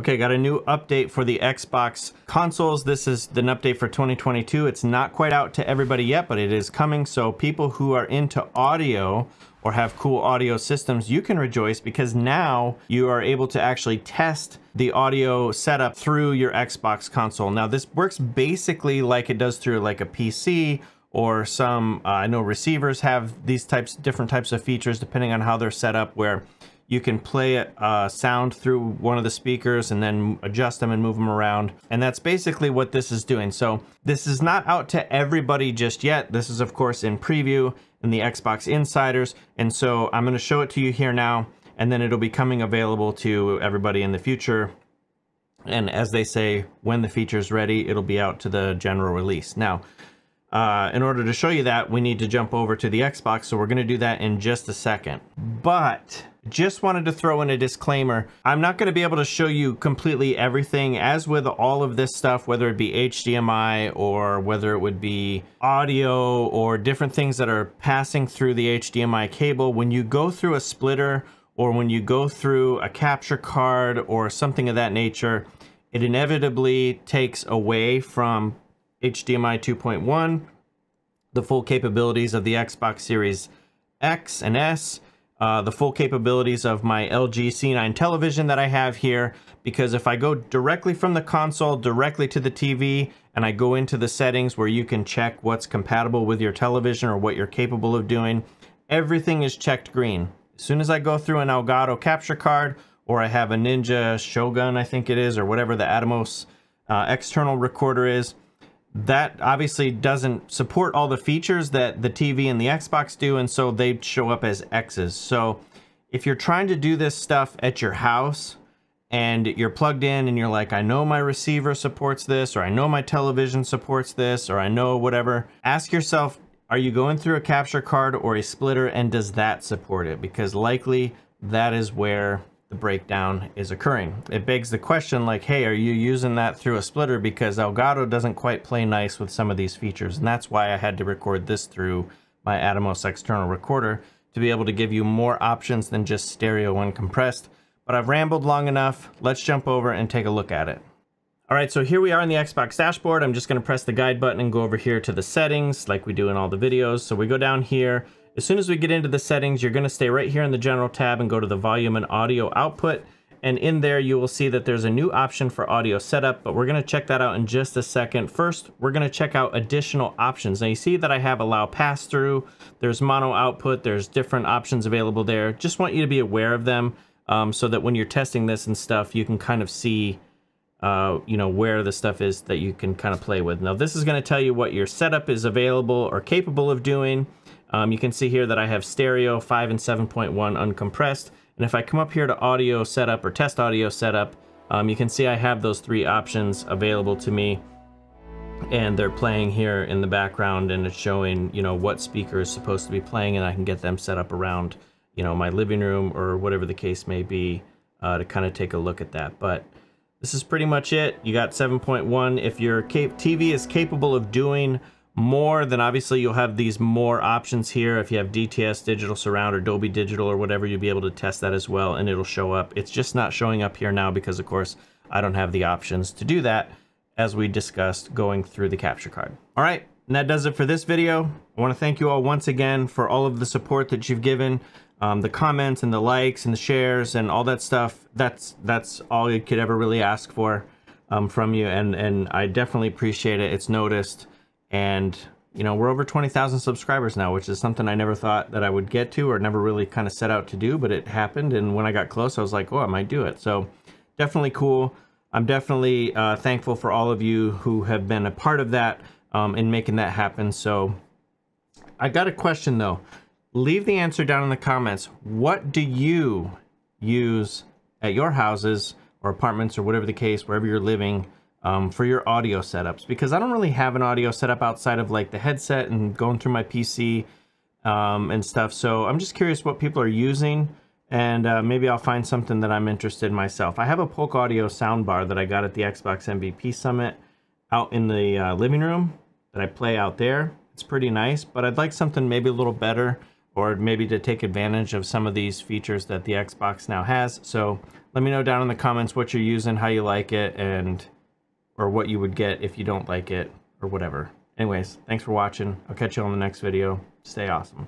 Okay, got a new update for the Xbox consoles. This is an update for 2022. It's not quite out to everybody yet, but it is coming. So people who are into audio or have cool audio systems, you can rejoice because now you are able to actually test the audio setup through your Xbox console. Now this works basically like it does through like a PC or some, I know receivers have these different types of features depending on how they're set up, where you can play sound through one of the speakers and then adjust them and move them around. And that's basically what this is doing. So this is not out to everybody just yet. This is of course in preview in the Xbox Insiders. And so I'm going to show it to you here now, and then it'll be coming available to everybody in the future. And as they say, when the feature's ready, it'll be out to the general release. Now, in order to show you that, we need to jump over to the Xbox, so we're going to do that in just a second. But just wanted to throw in a disclaimer. I'm not going to be able to show you completely everything. As with all of this stuff, whether it be HDMI or whether it would be audio or different things that are passing through the HDMI cable, when you go through a splitter or when you go through a capture card or something of that nature, it inevitably takes away from HDMI 2.1, the full capabilities of the Xbox Series X and S, the full capabilities of my LG C9 television that I have here, because if I go directly from the console directly to the TV and I go into the settings where you can check what's compatible with your television or what you're capable of doing, everything is checked green. As soon as I go through an Elgato capture card, or I have a Ninja Shogun, I think it is, or whatever the Atomos external recorder is, that obviously doesn't support all the features that the TV and the Xbox do, and so they show up as X's. So if you're trying to do this stuff at your house and you're plugged in and you're like, I know my receiver supports this, or I know my television supports this, or I know whatever, ask yourself, are you going through a capture card or a splitter, and does that support it? Because likely that is where the breakdown is occurring. It begs the question, like, hey, are you using that through a splitter? Because Elgato doesn't quite play nice with some of these features, and that's why I had to record this through my Atomos external recorder to be able to give you more options than just stereo and compressed. But I've rambled long enough. Let's jump over and take a look at it. All right, so here we are in the Xbox dashboard. I'm just going to press the guide button and go over here to the settings like we do in all the videos. So we go down here. As soon as we get into the settings, you're going to stay right here in the general tab and go to the volume and audio output. And in there, you will see that there's a new option for audio setup, but we're going to check that out in just a second. First, we're going to check out additional options. Now you see that I have allow pass through, there's mono output, there's different options available there. Just want you to be aware of them so that when you're testing this and stuff, you can kind of see you know, where the stuff is that you can kind of play with. Now this is going to tell you what your setup is available or capable of doing. You can see here that I have stereo 5 and 7.1 uncompressed. And if I come up here to audio setup or test audio setup, you can see I have those three options available to me. And they're playing here in the background, and it's showing, you know, what speaker is supposed to be playing, and I can get them set up around, you know, my living room or whatever the case may be to kind of take a look at that. But this is pretty much it. You got 7.1. If your TV is capable of doing more, then obviously you'll have these more options here. If you have DTS, digital surround, or Dolby Digital or whatever, you'll be able to test that as well, and it'll show up. It's just not showing up here now because of course I don't have the options to do that, as we discussed going through the capture card. All right, and that does it for this video. I want to thank you all once again for all of the support that you've given, the comments and the likes and the shares and all that stuff. That's all you could ever really ask for from you, and I definitely appreciate it. It's noticed. And, you know, we're over 20,000 subscribers now, which is something I never thought that I would get to or never really kind of set out to do, but it happened. And when I got close, I was like, oh, I might do it. So definitely cool. I'm definitely thankful for all of you who have been a part of that in making that happen. So I got a question, though. Leave the answer down in the comments. What do you use at your houses or apartments or whatever the case, wherever you're living, for your audio setups? Because I don't really have an audio setup outside of like the headset and going through my PC and stuff. So I'm just curious what people are using, and maybe I'll find something that I'm interested in myself. I have a Polk Audio soundbar that I got at the Xbox MVP Summit out in the living room that I play out there. It's pretty nice, but I'd like something maybe a little better or maybe to take advantage of some of these features that the Xbox now has. So let me know down in the comments what you're using, how you like it, and or what you would get if you don't like it, or whatever. Anyways, thanks for watching. I'll catch you on the next video. Stay awesome.